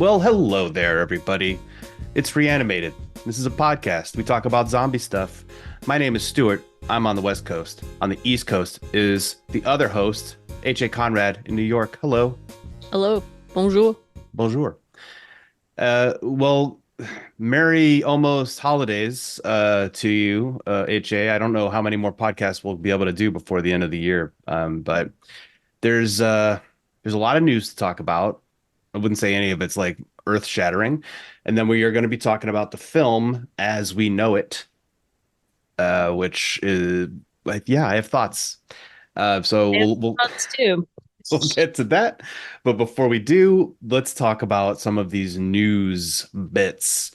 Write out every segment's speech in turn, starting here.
Well, hello there, everybody. It's Reanimated. This is a podcast. We talk about zombie stuff. My name is Stuart. I'm on the West Coast. On the East Coast is the other host, H.A. Conrad in New York. Hello. Hello, bonjour. Bonjour. Well, Merry almost holidays to you, H.A. I don't know how many more podcasts we'll be able to do before the end of the year, but there's uh, there's a lot of news to talk about. I wouldn't say any of it's like earth shattering. And then we are going to be talking about the film as we know it, which is like, yeah, I have thoughts. So I have we'll thoughts too. we'll get to that. But before we do, let's talk about some of these news bits.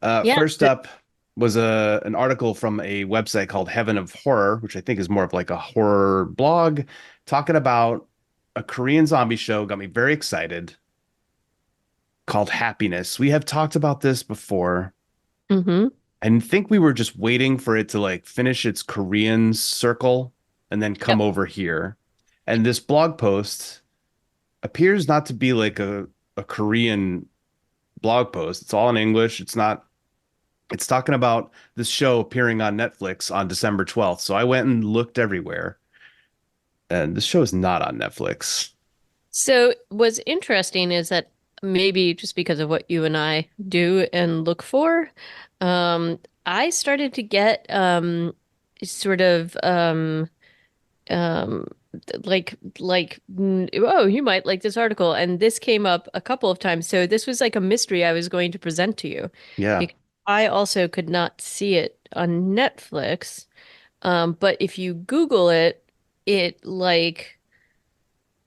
Yeah, First up was an article from a website called Heaven of Horror, which I think is more of like a horror blog, talking about a Korean zombie show. Got me very excited, called Happiness. We have talked about this before. mm-hmm. I think we were just waiting for it to like finish its Korean circle and then come Yep. over here. And this blog post appears not to be like a Korean blog post. It's all in English. It's talking about this show appearing on Netflix on December 12th. So I went and looked everywhere. And this show is not on Netflix. So what's interesting is that maybe just because of what you and I do and look for, I started to get sort of um oh, you might like this article, and this came up a couple of times. So this was like a mystery I was going to present to you Yeah. because I also could not see it on Netflix. But if you Google it, it like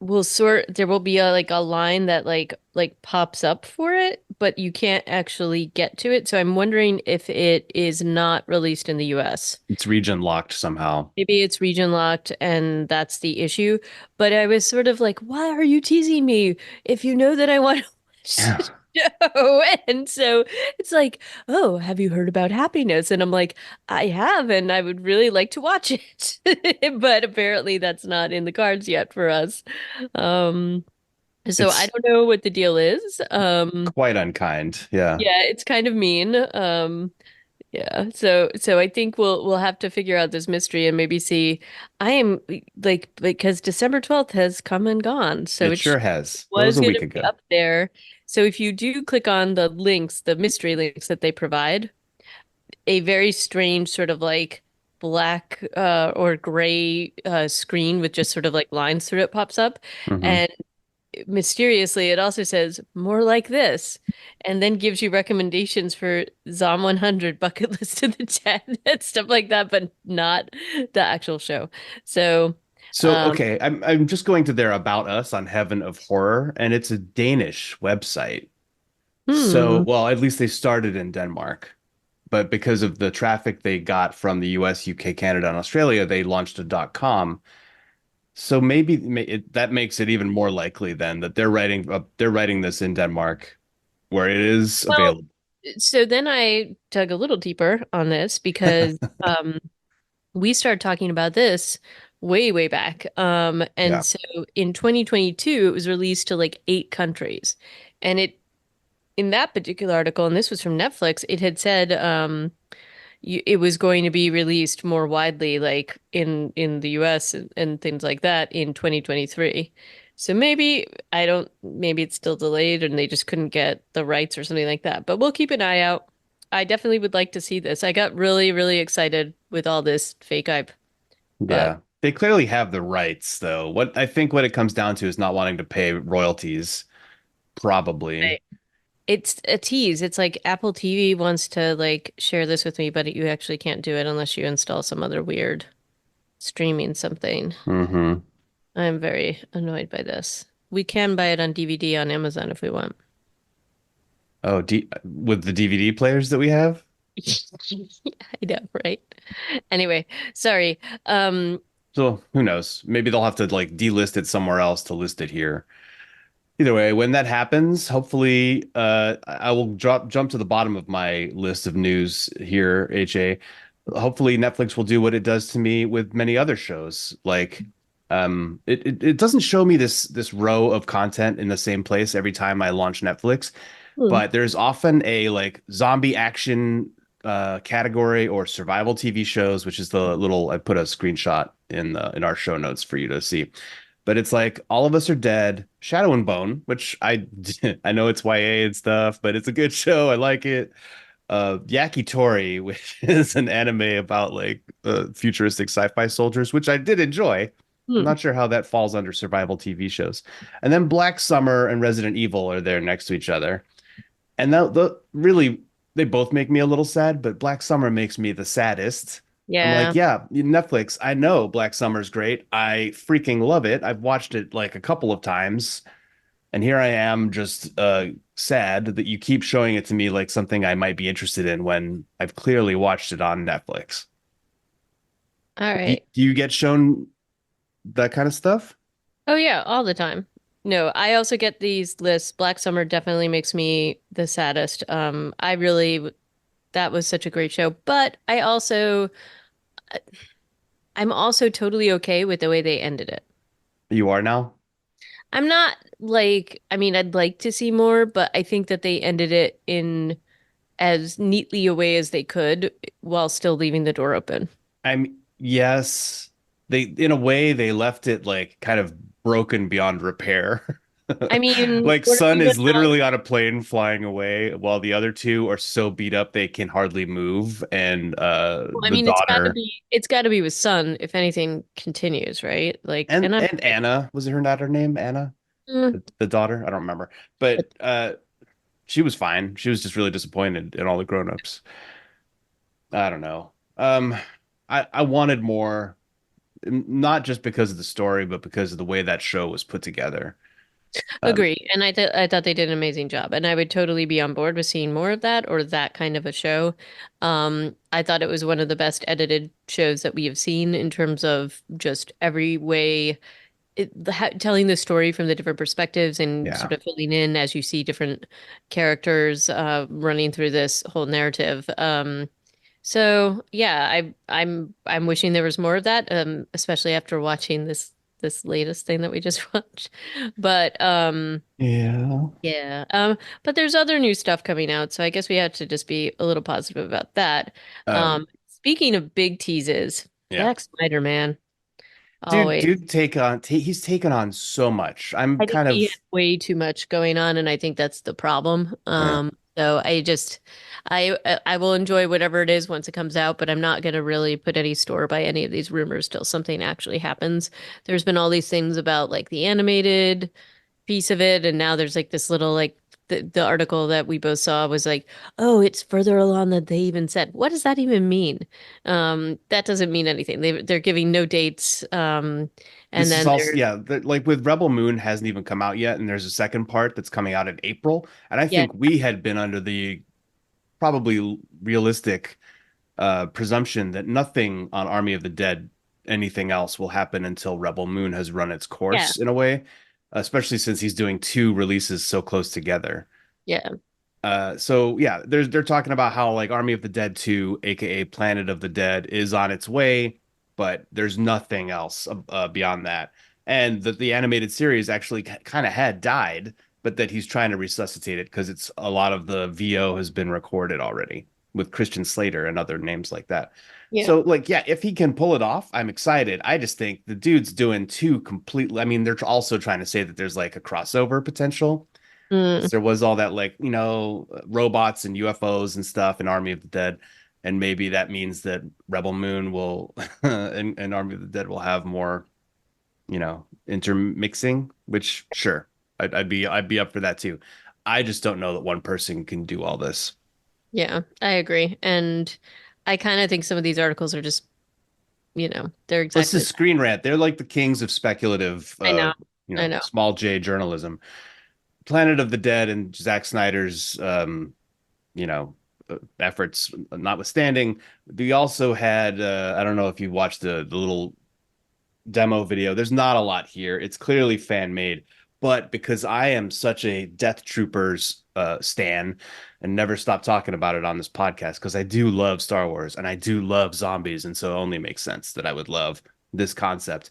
will sort there will be a line that like pops up for it, but you can't actually get to it. So I'm wondering if it is not released in the US. It's region locked somehow. Maybe it's region locked and that's the issue. But I was sort of like, why are you teasing me if you know that I want to watch Yeah. the show? And so it's like, oh, have you heard about Happiness? And I'm like, I have, and I would really like to watch it. But apparently that's not in the cards yet for us. Um, so I It's don't know what the deal is. quite unkind. Yeah. Yeah, it's kind of mean. Yeah, so I think we'll have to figure out this mystery and maybe see. I am like because December 12th has come and gone, so It it sure has. That was was a going week to be ago. up there. So if you do click on the links, the mystery links that they provide, a very strange sort of like black or gray screen with just sort of like lines through it pops up, Hmm. and mysteriously, it also says more like this, and then gives you recommendations for Zom 100 bucket list of the 10 and stuff like that, but not the actual show. So, So, um, okay, I'm just going to their About Us on Heaven of Horror, and it's a Danish website. So, hmm. well, at least they started in Denmark, but because of the traffic they got from the US, UK, Canada, and Australia, they launched a .com. So maybe that makes it even more likely then that they're writing this in Denmark, where it is Well, available. so then I dug a little deeper on this because we started talking about this way, way back. And Yeah. so in 2022, it was released to like 8 countries. And it in that particular article, and this was from Netflix, it had said it was going to be released more widely, like in the US and things like that in 2023. So maybe I don't, maybe it's still delayed and they just couldn't get the rights or something like that. But we'll keep an eye out. I definitely would like to see this. I got really, really excited with all this fake hype, but Yeah. They clearly have the rights, though. What it comes down to is not wanting to pay royalties, probably. it's a tease. It's like Apple TV wants to like share this with me, but you actually can't do it unless you install some other weird streaming something. Hmm. I'm very annoyed by this. We can buy it on DVD on Amazon if we want. Oh, with the DVD players that we have? I know, right? Anyway, sorry. So who knows? Maybe they'll have to like delist it somewhere else to list it here. Either way, when that happens, hopefully, I will jump to the bottom of my list of news here, HA. Hopefully, Netflix will do what it does to me with many other shows. Like, it doesn't show me this row of content in the same place every time I launch Netflix. Hmm. but there's often a like zombie action category or survival TV shows, which is the little I put a screenshot in our show notes for you to see. But it's like All of Us Are Dead, Shadow and Bone, which I know it's YA and stuff, but it's a good show. I like it. Yakitori, which is an anime about like futuristic sci-fi soldiers, which I did enjoy. I'm Hmm. not sure how that falls under survival TV shows. And then Black Summer and Resident Evil are there next to each other. And really, they both make me a little sad, but Black Summer makes me the saddest. I'm like, Yeah. yeah, Netflix, I know Black Summer's great. I freaking love it. I've watched it like a couple of times. And here I am just sad that you keep showing it to me like something I might be interested in when I've clearly watched it on Netflix. All Do, right. do you get shown that kind of stuff? Oh yeah, all the time. No, I also get these lists. Black Summer definitely makes me the saddest. I really that was such a great show, but I'm also totally okay with the way they ended it. You are now? I'm not like, I mean, I'd like to see more, but I think that they ended it in as neatly a way as they could while still leaving the door open. Yes. They in a way they left it like kind of broken beyond repair. I mean, Like what are Sun we is gonna, literally on a plane flying away while the other two are so beat up they can hardly move and I the mean, daughter it's gotta be with Sun if anything continues, right? Like, and and I'm and Anna, was it her not her name? Anna? eh, The daughter? I don't remember. But she was fine. She was just really disappointed in all the grown-ups. I don't know. I wanted more, not just because of the story, but because of the way that show was put together. Um, agree. And I thought they did an amazing job. And I would totally be on board with seeing more of that or that kind of a show. I thought it was one of the best edited shows that we have seen in terms of just every way telling the story from the different perspectives and yeah. sort of filling in as you see different characters running through this whole narrative. So yeah, I'm wishing there was more of that, especially after watching this latest thing that we just watched. But Yeah. yeah, but there's other new stuff coming out, so I guess we have to just be a little positive about that. Um, Speaking of big teases, yeah. Zack Snyder, man, Dude, always. dude, he's taken on so much. I'm I think kind he had of, way too much going on, and I think that's the problem. yeah. So I will enjoy whatever it is once it comes out, but I'm not going to really put any store by any of these rumors till something actually happens. There's been all these things about like the animated piece of it, and now there's like this little like the article that we both saw was like, oh, it's further along than they even said. What does that even mean? That doesn't mean anything. They're giving no dates. And This is then also, there's yeah, like with Rebel Moon hasn't even come out yet, and there's a second part that's coming out in April. And I yeah, think we had been under the probably realistic presumption that nothing on Army of the Dead, anything else will happen until Rebel Moon has run its yeah, course in a way, especially since he's doing two releases so close together. yeah. So yeah, they're talking about how like Army of the Dead 2, aka Planet of the Dead, is on its way, but there's nothing else beyond that. And that the animated series actually kind of had died, but that he's trying to resuscitate it because it's a lot of the VO has been recorded already with Christian Slater and other names like that. Yeah. So like yeah, if he can pull it off, I'm excited. I just think the dude's doing two completely. I mean, they're also trying to say that there's like a crossover potential Mm, because there was all that like robots and UFOs and stuff in Army of the Dead, and maybe that means that Rebel Moon will and Army of the Dead will have more intermixing. Which sure, I'd be up for that too. I just don't know that one person can do all this. yeah, I agree. And I kind of think some of these articles are just, they're This exactly is that. Screen Rant. They're like the kings of speculative, I know. I know. small J journalism. Planet of the Dead and Zack Snyder's you know, efforts notwithstanding, we also had I don't know if you watched the little demo video. There's not a lot here. It's clearly fan made, but because I am such a Death Troopers stan and never stop talking about it on this podcast because I do love Star Wars and I do love zombies, and so it only makes sense that I would love this concept.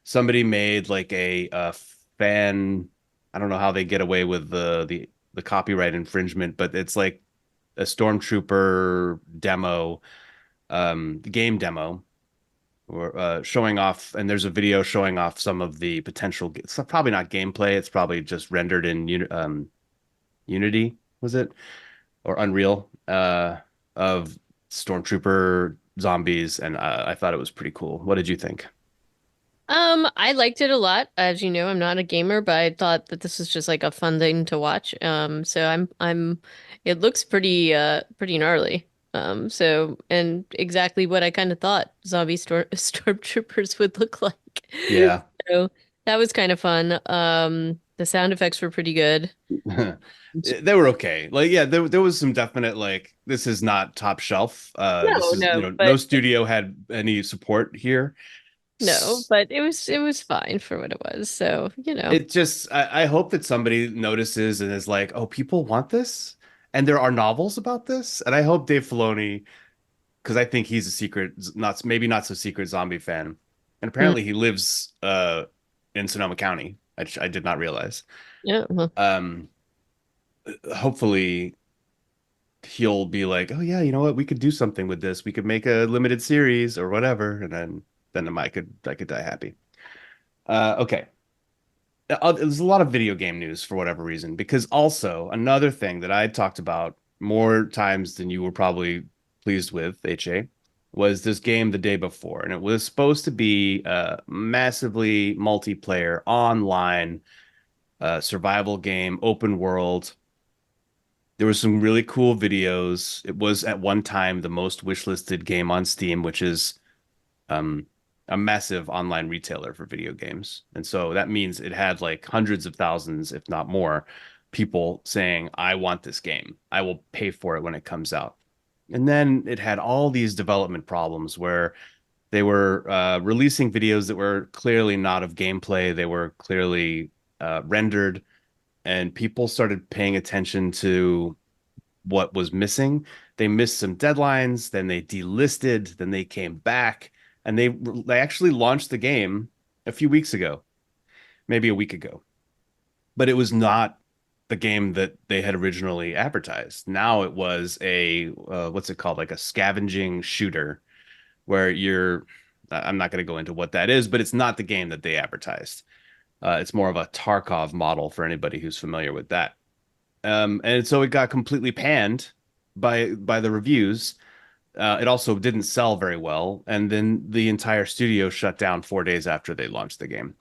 Somebody made like a fan. I don't know how they get away with the the copyright infringement, but it's like a stormtrooper demo, game demo, or showing off, and there's a video showing off some of the potential. It's probably not gameplay. It's probably just rendered in Unity, was it, or Unreal, of stormtrooper zombies, and I thought it was pretty cool. What did you think? I liked it a lot. As you know, I'm not a gamer, but I thought that this was just like a fun thing to watch. So it looks pretty gnarly. And exactly what I kind of thought stormtroopers would look like. Yeah. So that was kind of fun. The sound effects were pretty good. They were okay. Like, yeah, there was some definite like this is not top shelf. This No, is, no, no but studio had any support here. no, but it was fine for what it was. So, It just I hope that somebody notices and is like, oh, people want this, and there are novels about this, and I hope Dave Filoni, because I think he's a secret, not maybe not so secret zombie fan, and mm, apparently he lives in Sonoma County. I did not realize. yeah. Well, Um, Hopefully he'll be like, oh yeah, you know what, we could do something with this. We could make a limited series or whatever, and then I could die happy. Okay. There's a lot of video game news for whatever reason, because also another thing that I talked about more times than you were probably pleased with, HA, was this game the day before, and it was supposed to be a massively multiplayer online survival game, open world. There were some really cool videos. It was at one time the most wishlisted game on Steam, which is um, a massive online retailer for video games. And so that means it had like hundreds of thousands, if not more, people saying, I want this game. I will pay for it when it comes out. And then it had all these development problems where they were releasing videos that were clearly not of gameplay. They were clearly rendered, and people started paying attention to what was missing. They missed some deadlines, then they delisted, then they came back, and they actually launched the game a few weeks ago, maybe a week ago. But it was not the game that they had originally advertised. Now it was a what's it called? Like a scavenging shooter where you're I'm not going to go into what that is, but it's not the game that they advertised. It's more of a Tarkov model for anybody who's familiar with that. And so it got completely panned by the reviews. It also didn't sell very well, and then the entire studio shut down 4 days after they launched the game.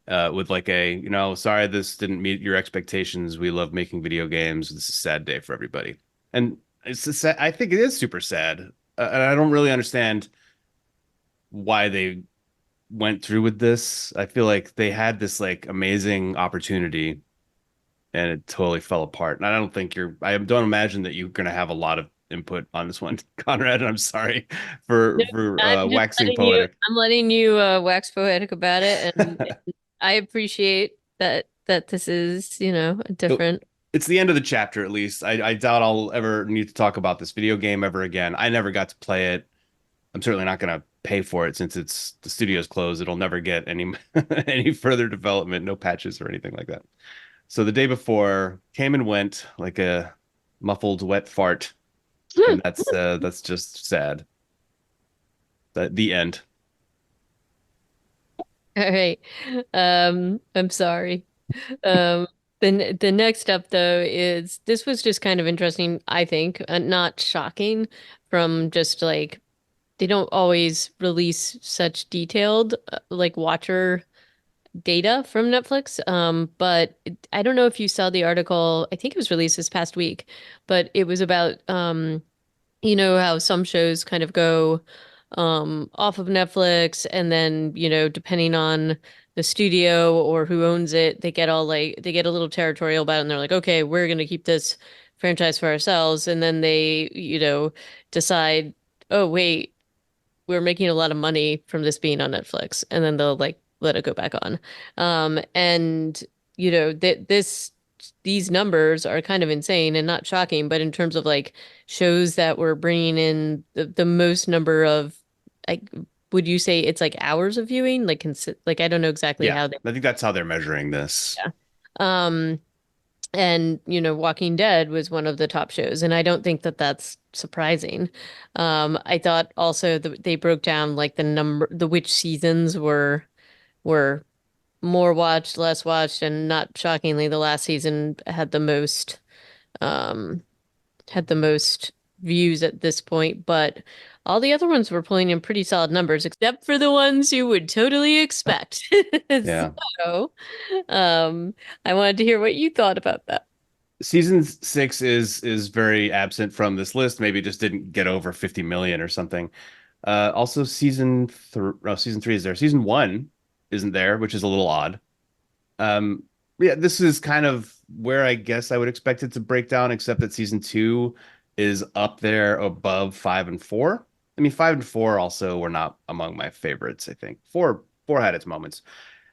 With like a, sorry, this didn't meet your expectations. We love making video games. This is a sad day for everybody. And I think it is super sad. And I don't really understand why they went through with this. I feel like they had this like amazing opportunity and it totally fell apart. And I don't imagine that you're going to have a lot of input on this one, Conrad. And I'm sorry no, for I'm just waxing letting you poetic. I'm letting you wax poetic about it, and I appreciate that this is, a So different. it's the end of the chapter, at least. I doubt I'll ever need to talk about this video game ever again. I never got to play it. I'm certainly not going to pay for it since the studio's closed. It'll never get any any further development, no patches or anything like that. So the day before came and went like a muffled wet fart, and that's just sad. The end. All right. I'm sorry. Um, the next up though is this was just kind of interesting, I think, not shocking from just like they don't always release such detailed like watcher data from Netflix. But I don't know if you saw the article. I think it was released this past week, but it was about you know how some shows kind of go off of Netflix and then, depending on the studio or who owns it, they get a little territorial about it and they're like, okay, we're gonna keep this franchise for ourselves. And then they, decide, oh wait, we're making a lot of money from this being on Netflix, and then they'll like let it go back on. And these numbers are kind of insane and not shocking, but in terms of like shows that were bringing in the most number of, like, would you say it's like hours of viewing? Like, like I don't know exactly Yeah, how they, I think that's how they're measuring this. yeah. Um, And, Walking Dead was one of the top shows, and I don't think that that's surprising. I thought also that they broke down like the which seasons were more watched, less watched, and not shockingly, the last season um had the most views at this point, but all the other ones were pulling in pretty solid numbers, except for the ones you would totally expect. Yeah. So, I wanted to hear what you thought about that. Season six is very absent from this list. Maybe it just didn't get over 50 million or something. Also, season three is there. Season one isn't there, which is a little odd. Um, yeah, this is kind of where I guess I would expect it to break down, except that season two is up there above five and four. I mean, five and four also were not among my favorites, I think. Four had its moments.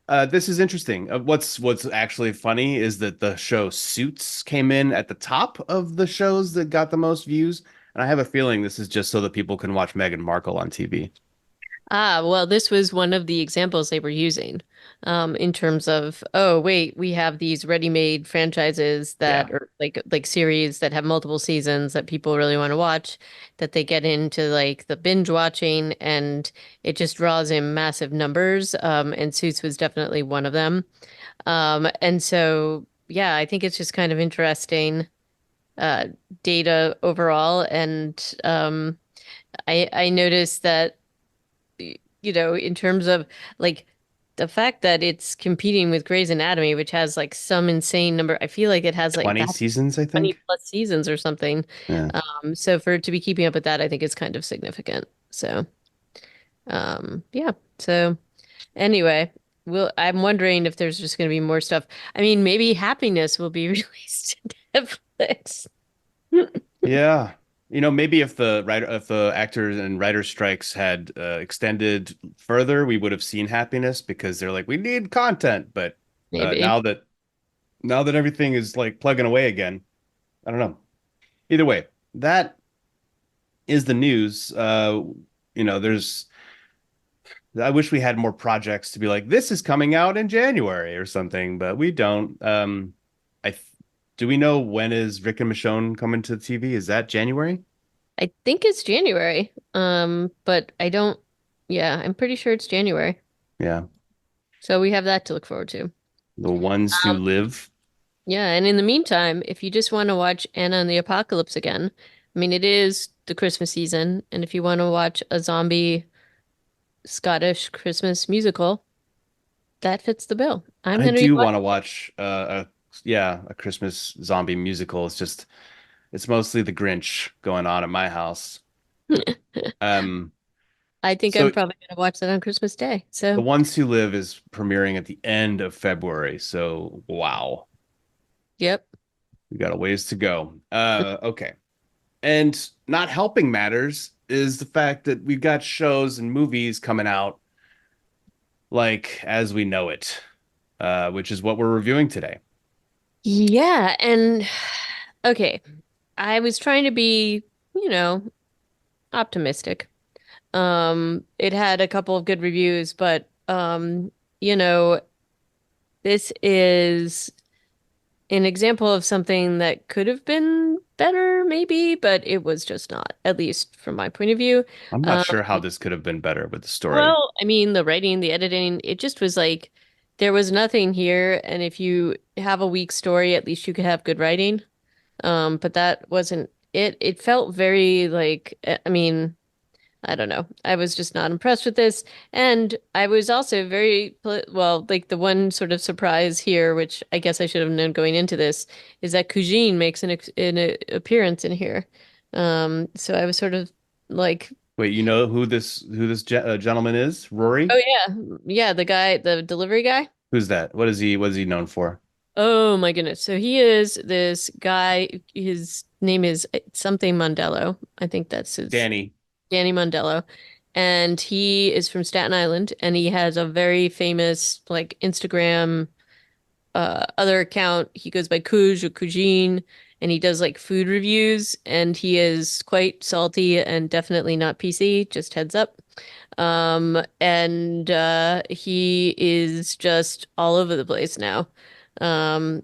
This is interesting. What's actually funny is that the show Suits came in at the top of the shows that got the most views, and I have a feeling this is just so that people can watch Meghan Markle on TV. Ah, well, this was one of the examples they were using, in terms of, oh, wait, we have these ready-made franchises Yeah. that are like series that have multiple seasons that people really want to watch, that they get into like the binge watching, and it just draws in massive numbers. And Suits was definitely one of them. And so, yeah, I think it's just kind of interesting, uh, data overall, and I noticed that in terms of like the fact that it's competing with Grey's Anatomy, which has like some insane number. I feel like it has like 20 that seasons, I 20 think. plus seasons or something. Yeah. So for it to be keeping up with that, I think is kind of significant. So, yeah. So anyway, I'm wondering if there's just going to be more stuff. I mean, maybe Happiness will be released to Netflix. Yeah. Maybe if the actors and writers strikes had extended further, we would have seen Happiness because they're like, we need content. But Maybe. now that everything is like plugging away again, I don't know. Either way, that is the news. There's I wish we had more projects to be like, this is coming out in January or something, but we don't. I th- do we know when is Rick and Michonne coming to the TV? Is that January? I think it's January. But I don't, yeah, I'm pretty sure it's January. Yeah. So we have that to look forward to. The ones who Um, live. yeah, and in the meantime, if you just want to watch Anna and the Apocalypse again, I mean, it is the Christmas season, and if you want to watch a zombie Scottish Christmas musical, that fits the bill. I'm I going to be do want to watching watch a Christmas zombie musical. It's mostly the Grinch going on at my house. it. Um I think I'm so probably going to watch that on Christmas Day. the So, ones who live is premiering at the end of February. So wow, yep. we got a ways to go. Okay. And not helping matters is the fact that we've got shows and movies coming out like as we know it, which is what we're reviewing today. Yeah, and okay, I was trying to be, you know, optimistic. It had a couple of good reviews, but you know, this is an example of something that could have been better, maybe, but it was just not, at least from my point of view. I'm not Um, sure how this could have been better with the story. well, I mean, the writing, the editing, it just was like there was nothing here, and if you have a weak story, at least you could have good writing. But that wasn't it. It felt very like, I mean, I don't know. I was just not impressed with this. And I was also well, like the one sort of surprise here, which I guess I should have known going into this, is that Cugine makes an appearance in here. So I was sort of like, Wait, you know who this gentleman is? Rory? oh yeah, yeah, the guy, the delivery guy. Who's that? What is he known for? Oh my goodness. So he is this guy. His name is something Mondello. I think that's his Danny. Danny Mondello. And he is from Staten Island, and he has a very famous like Instagram other account. He goes by Cuge or Cugine, and he does like food reviews, and he is quite salty and definitely not PC, just heads up. And he is just all over the place now.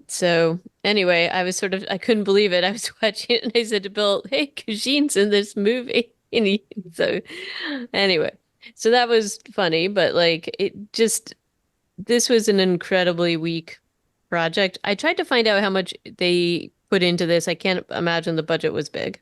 So Anyway, I couldn't believe it. I was watching it and I said to Bill, "Hey, Cugine's in this movie." So anyway, so that was funny, but like this was an incredibly weak project. I tried to find out how much they put into this. I can't imagine the budget was big.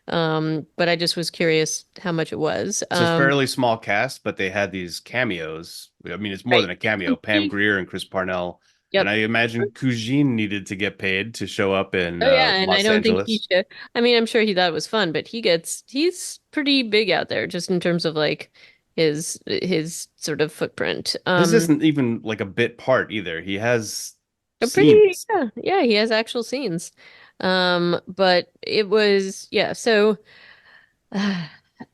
But I just was curious how much it was. It's a fairly small cast, but they had these cameos. I mean, it's more Right. than a cameo. Pam Grier and Chris Parnell, and Yep. I imagine Cugine needed to get paid to show up in Oh yeah, and I Los don't think he Angeles. should. I mean, I'm sure he thought it was fun, but he's pretty big out there just in terms of like his sort of footprint. His isn't even like a bit part either. He has A pretty scenes. yeah, he has actual scenes. But it was yeah, so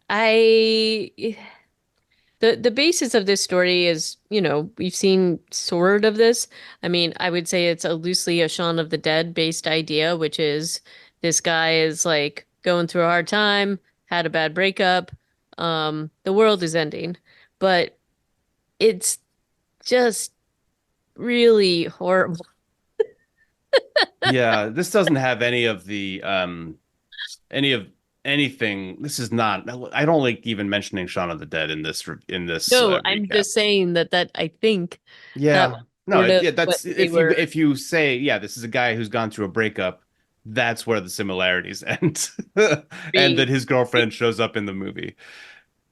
I the basis of this story is, we've seen sort of this. I mean, I would say it's a loosely a Shaun of the Dead based idea, which is this guy is like going through a hard time, had a bad breakup, the world is ending, but it's just really horrible. Yeah, this doesn't have any of anything. This is not. I don't like even mentioning Shaun of the Dead in this No, I'm recap. just saying that I think that Yeah. was No, sort of yeah, what that's they were if you say, yeah, this is a guy who's gone through a breakup, that's where the similarities end. And being. that his girlfriend shows up in the movie.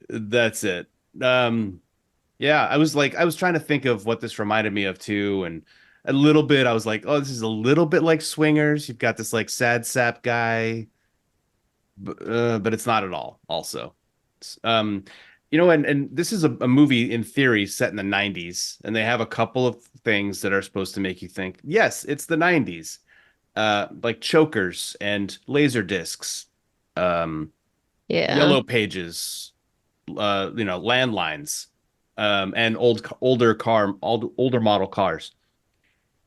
That's it. Um, yeah, I was trying to think of what this reminded me of too, and a little bit I was like, oh, this is a little bit like Swingers. You've got this like sad sap guy, but it's not at all, also. Um, and this is a movie in theory set in the 90s, and they have a couple of things that are supposed to make you think, yes, it's the 90s. Like chokers and laser discs, um, Yeah. yellow pages, landlines, and older model cars.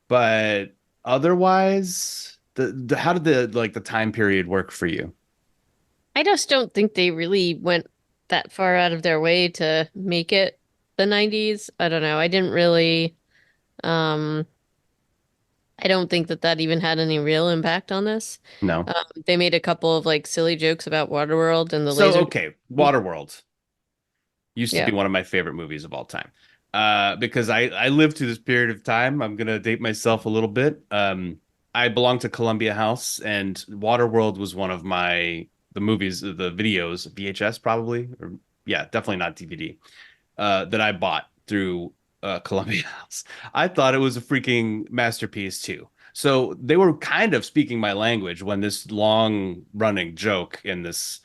But otherwise, how did the time period work for you? I just don't think they really went that far out of their way to make it the 90s. I don't know. Um, I don't think that even had any real impact on this. No. They made a couple of like silly jokes about Waterworld and the So, laser. okay, Waterworld used to Yeah. be one of my favorite movies of all time. Because I lived through this period of time. I'm gonna date myself a little bit. I belonged to Columbia House, and Waterworld was one of the movies, the videos, VHS probably, or yeah, definitely not DVD, that I bought through Columbia House. I thought it was a freaking masterpiece too. So they were kind of speaking my language when this long running joke in this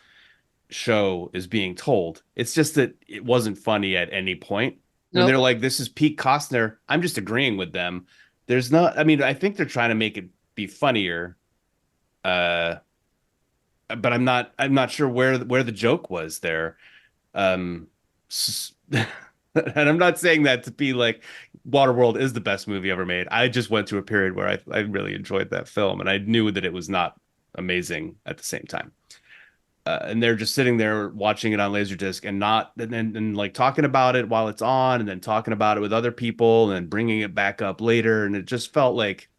show is being told. It's just that it wasn't funny at any point. When they're Nope. like, this is Pete Costner, I'm just agreeing with them. There's not, I mean, I think they're trying to make it be funnier. Uh, but I'm not sure where the joke was there. Um, and I'm not saying that to be like Waterworld is the best movie ever made. I just went through a period where I really enjoyed that film, and I knew that it was not amazing at the same time. And they're just sitting there watching it on Laserdisc and not and like talking about it while it's on, and then talking about it with other people, and then bringing it back up later, and it just felt like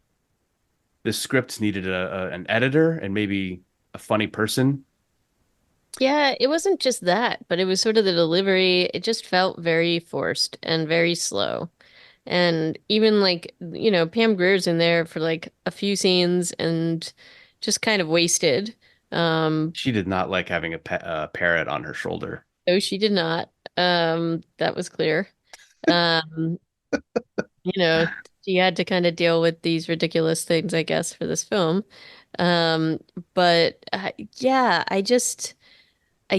the script needed an editor and maybe a funny person. Yeah, it wasn't just that, but it was sort of the delivery. It just felt very forced and very slow. And even like, Pam Grier's in there for like a few scenes and just kind of wasted. Um, She did not like having a parrot on her shoulder. no, she did not. That was clear. Um, you know, she had to kind of deal with these ridiculous things, I guess, for this film. Um, but yeah, I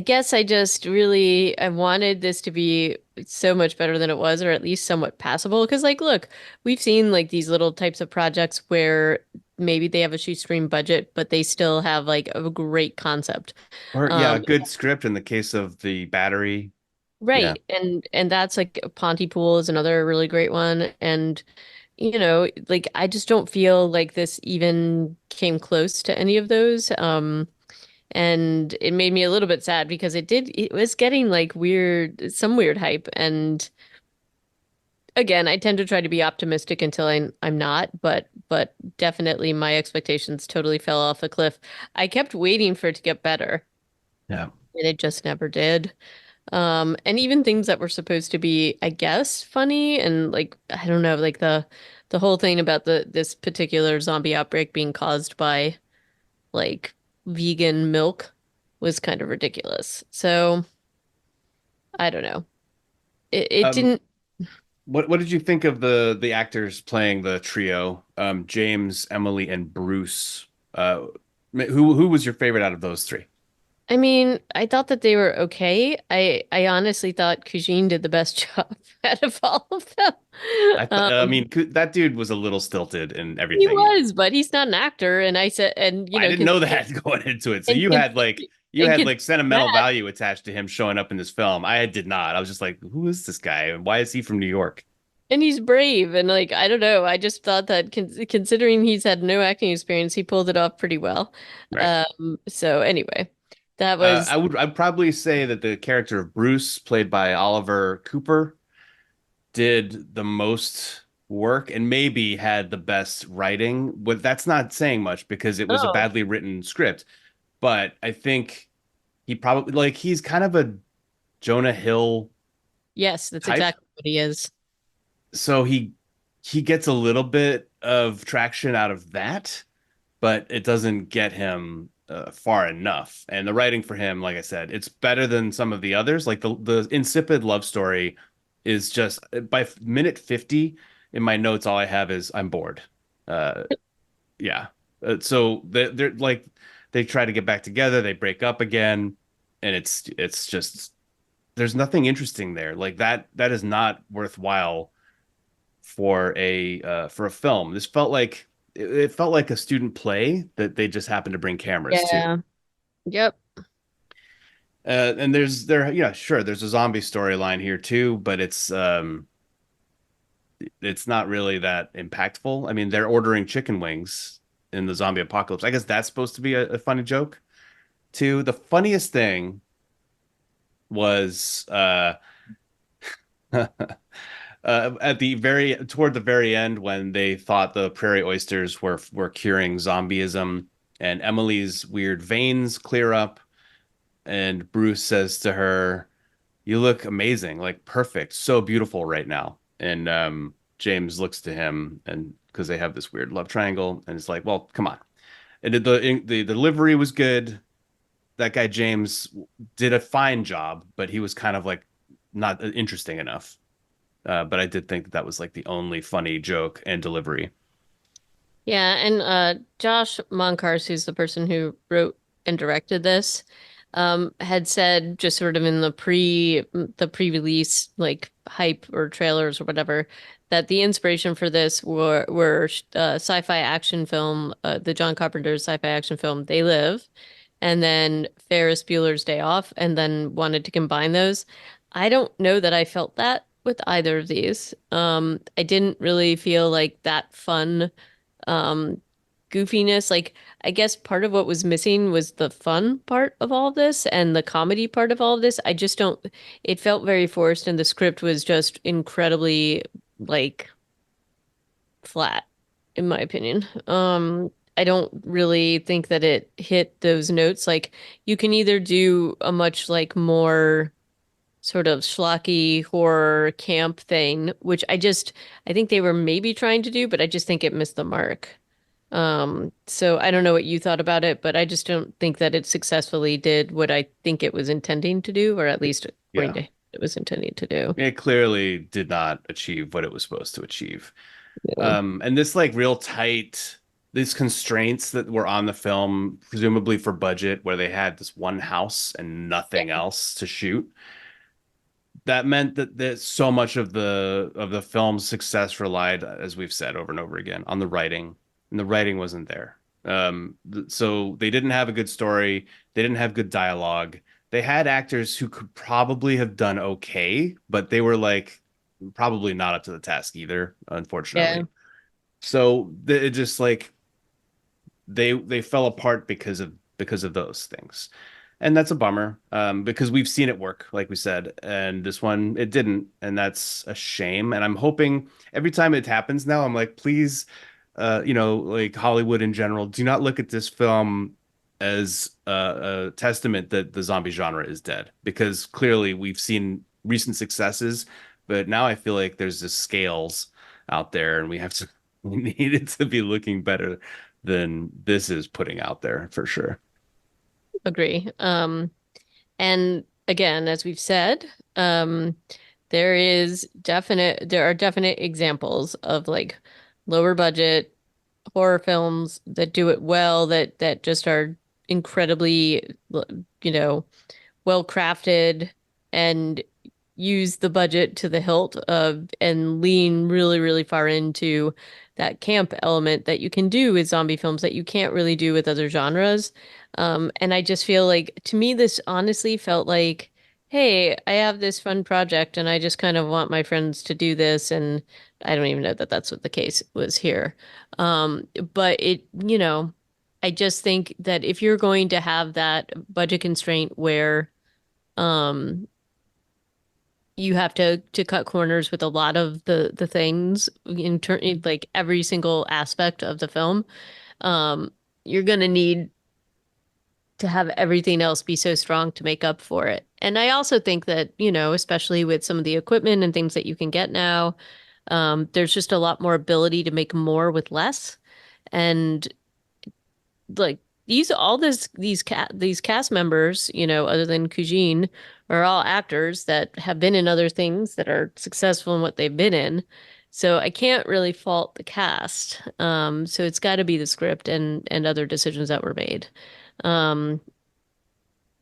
guess I just really I wanted this to be so much better than it was, or at least somewhat passable. Because, like, look, we've seen like these little types of projects where maybe they have a shoestring budget, but they still have like a great concept. Or yeah, a Um, good script in the case of the battery. Yeah. right, and that's like Pontypool is another really great one, and like I just don't feel like this even came close to any of those. And it made me a little bit sad because it was getting like some weird hype. And again, I tend to try to be optimistic until I'm not, but definitely my expectations totally fell off a cliff. I kept waiting for it to get better, Yeah. and it just never did. And even things that were supposed to be, I guess, funny and like I don't know, like the whole thing about the this particular zombie outbreak being caused by like vegan milk was kind of ridiculous. So I don't know. It Um, didn't. what did you think of the actors playing the trio? James, Emily, and Bruce. Who was your favorite out of those three? I mean, I thought that they were okay. I honestly thought Cugine did the best job out of all of them. I Um, mean, that dude was a little stilted in he everything. was, but he's not an actor. And I said, and I didn't know that going into it. So and you had considering you and had considering like sentimental that, value attached to him showing up in this film. I did not. I was just like, who is this guy? And why is he from New York? and he's brave, and like I don't know. I just thought that considering he's had no acting experience, he pulled it off pretty well. Right. So anyway, that was I'd probably say that the character of Bruce, played by Oliver Cooper, did the most work and maybe had the best writing. But that's not saying much because it was a oh badly written script. But I think he probably he's kind of a Jonah Hill yes, that's type. exactly what he is. So he gets a little bit of traction out of that, but it doesn't get him far enough. And the writing for him, like I said, it's better than some of the others. Like the insipid love story is just by minute 50 in my notes, all I have is I'm bored. Uh, yeah. So they're like they try to get back together, they break up again, and it's just there's nothing interesting there. Like that is not worthwhile for a film. This felt like it felt like a student play that they just happened to bring cameras to. Yeah. Yep. And yeah, sure, there's a zombie storyline here too, but it's not really that impactful. I mean, they're ordering chicken wings in the zombie apocalypse. I guess that's supposed to be a funny joke too. The funniest thing was at the toward the very end when they thought the prairie oysters were curing zombieism and Emily's weird veins clear up and Bruce says to her, "You look amazing, like perfect, so beautiful right now." And James looks to him and because they have this weird love triangle and it's like, "Well, come on." And the delivery was good. That guy James did a fine job, but he was kind of like not interesting enough. But I did think that was like the only funny joke and delivery. Yeah, and Josh Moncars, who's the person who wrote and directed this, had said just sort of in the pre-release like hype or trailers or whatever that the inspiration for this were sci-fi action film, the John Carpenter's sci-fi action film They Live, and then Ferris Bueller's Day Off, and then wanted to combine those. I don't know that I felt that with either of these. I didn't really feel like that fun um goofiness. Like I guess part of what was missing was the fun part of all of this and the comedy part of all of this. I just don't it felt very forced and the script was just incredibly like flat in my opinion. I don't really think that it hit those notes. Like you can either do a much like more sort of schlocky horror camp thing, which I think they were maybe trying to do, but I just think it missed the mark. So I don't know what you thought about it, but I just don't think that it successfully did what I think it was intending to do, or at least according Yeah, to it was intending to do. it clearly did not achieve what it was supposed to achieve. Yeah. And this like real tight, these constraints that were on the film, presumably for budget, where they had this one house and nothing Yeah. else to shoot. That meant that so much of the film's success relied, as we've said over and over again, on the writing, and the writing wasn't there. So they didn't have a good story. They didn't have good dialogue. They had actors who could probably have done okay, but they were like probably not up to the task either, Yeah. unfortunately. So it just like they fell apart because of those things. And that's a bummer, because we've seen it work, like we said, and this one it didn't, and that's a shame. And I'm hoping every time it happens now, I'm like, please, like Hollywood in general, do not look at this film as a testament that the zombie genre is dead, because clearly we've seen recent successes, but now I feel like there's just scales out there, and we have to we need it to be looking better than this is putting out there for sure. Agree. And again, as we've said, there are definite examples of like lower budget horror films that do it well, that just are incredibly, you know, well crafted and use the budget to the hilt of and lean really, really far into that camp element that you can do with zombie films that you can't really do with other genres. And I just feel like to me, this honestly felt like, hey, I have this fun project and I just kind of want my friends to do this. And I don't even know that that's what the case was here. But I just think that if you're going to have that budget constraint where um you have to cut corners with a lot of the things in like every single aspect of the film, um you're gonna need to have everything else be so strong to make up for it. And I also think that, especially with some of the equipment and things that you can get now, there's just a lot more ability to make more with less. And like these cast members, other than Cugine, are all actors that have been in other things that are successful in what they've been in. So I can't really fault the cast. So it's got to be the script and other decisions that were made. Um,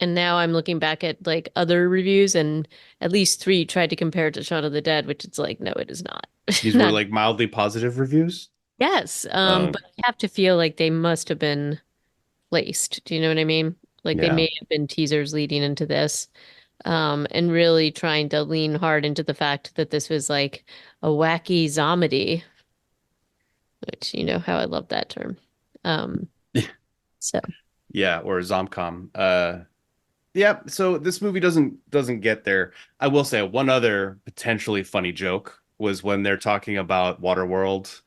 and now I'm looking back at like other reviews, and at least three tried to compare it to Shaun of the Dead, which it's like, no, it is not. These were Not like mildly positive reviews. yes. Uh, But I have to feel like they must have been placed. Do you know what I mean? Like they yeah. may have been teasers leading into this, and really trying to lean hard into the fact that this was like a wacky zomedy, which you know how I love that term. Um, so Yeah, or Zomcom. Yeah, so this movie doesn't get there. I will say one other potentially funny joke was when they're talking about Waterworld,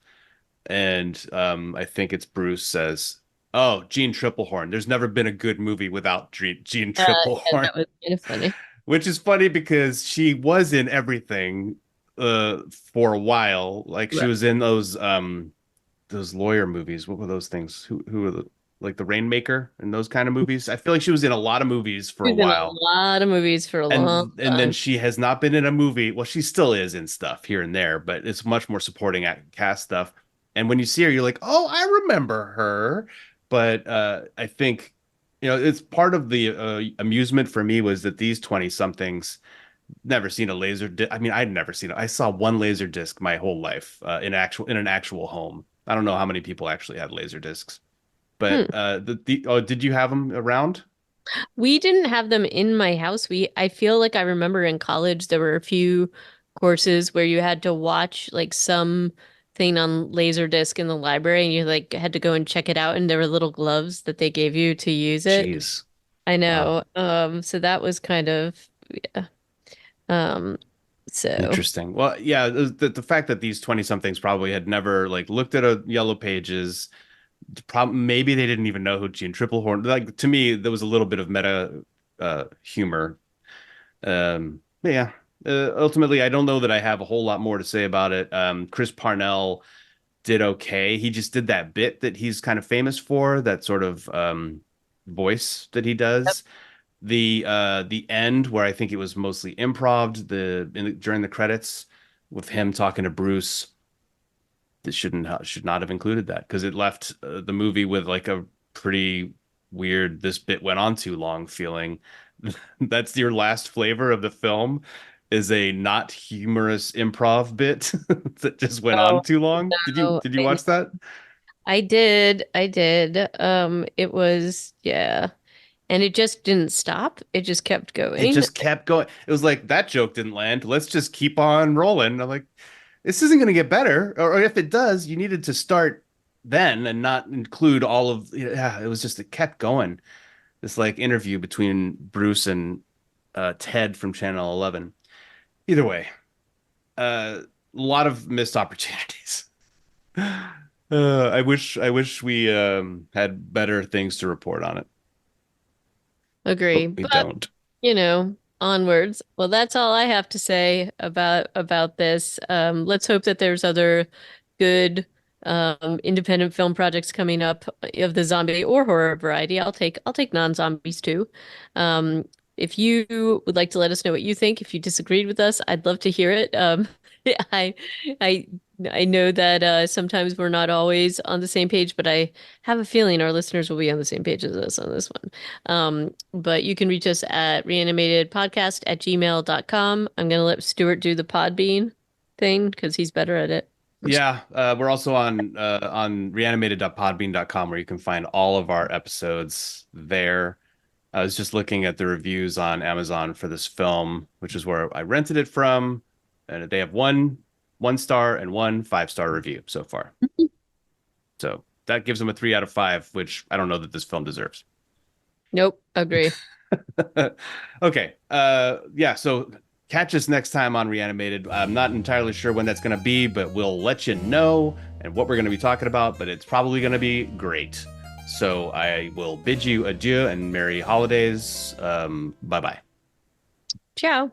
and I think it's Bruce says, "Oh, Gene Triplehorn. There's never been a good movie without Gene yeah, Triplehorn," that was kind of funny. which is funny because she was in everything for a while. Like she Right. was in those lawyer movies. What were those things? Who were the like the Rainmaker and those kind of movies? I feel like she was in a lot of movies for She a was in a while. lot of movies for a long And then time. she has not been in a movie. Well, she still is in stuff here and there, but it's much more supporting cast stuff. And when you see her, you're like, "Oh, I remember her." But I think it's part of the amusement for me was that these 20 somethings never seen a laser disc. I mean, I'd never seen it. I saw one laser disc my whole life in an actual home. I don't know how many people actually had laser discs, but Hmm. did you have them around? We didn't have them in my house. I feel like I remember in college there were a few courses where you had to watch like some thing on Laserdisc in the library and you like had to go and check it out and there were little gloves that they gave you to use it. Jeez. I Wow. know. So that was kind of yeah. Um, so Interesting. Well, yeah, the fact that these 20 somethings probably had never like looked at a Yellow Pages, maybe they didn't even know who Gene Triplehorn. Like to me, there was a little bit of meta humor. Yeah. Ultimately, I don't know that I have a whole lot more to say about it. Chris Parnell did okay. He just did that bit that he's kind of famous for, that sort of voice that he does. The end where I think it was mostly improv, during the credits with him talking to Bruce, this should not have included that because it left the movie with like a pretty weird this bit went on too long feeling. That's your last flavor of the film is a not humorous improv bit that just went on oh too long. no, Did you watch that? I did. I did. It was yeah. And it just didn't stop. It just kept It going. just kept going. It was like that joke didn't land. Let's just keep on rolling. I'm like, this isn't going to get better. Or if it does, you needed to start then and not include all of. Yeah, it was just it kept going. this like interview between Bruce and Ted from Channel 11. Either way, a lot of missed opportunities. I wish we had better things to report on it, but Agree. we But, don't. onwards. Well, that's all I have to say about this. Let's hope that there's other good independent film projects coming up of the zombie or horror variety. I'll take non-zombies too. Um, if you would like to let us know what you think, if you disagreed with us, I'd love to hear it. I I I know that sometimes we're not always on the same page, but I have a feeling our listeners will be on the same page as us on this one. But you can reach us at reanimatedpodcast@gmail.com. I'm gonna let Stuart do the Podbean thing because he's better at it. Yeah, we're also on reanimated.podbean.com where you can find all of our episodes there. I was just looking at the reviews on Amazon for this film, which is where I rented it from, and they have one star and one 5-star review so far. So that gives them a 3 out of 5, which I don't know that this film deserves. Nope, agree. Okay. Yeah, so catch us next time on Reanimated. I'm not entirely sure when that's going to be, but we'll let you know and what we're going to be talking about, but it's probably going to be great. So I will bid you adieu and merry holidays. Bye bye. Ciao.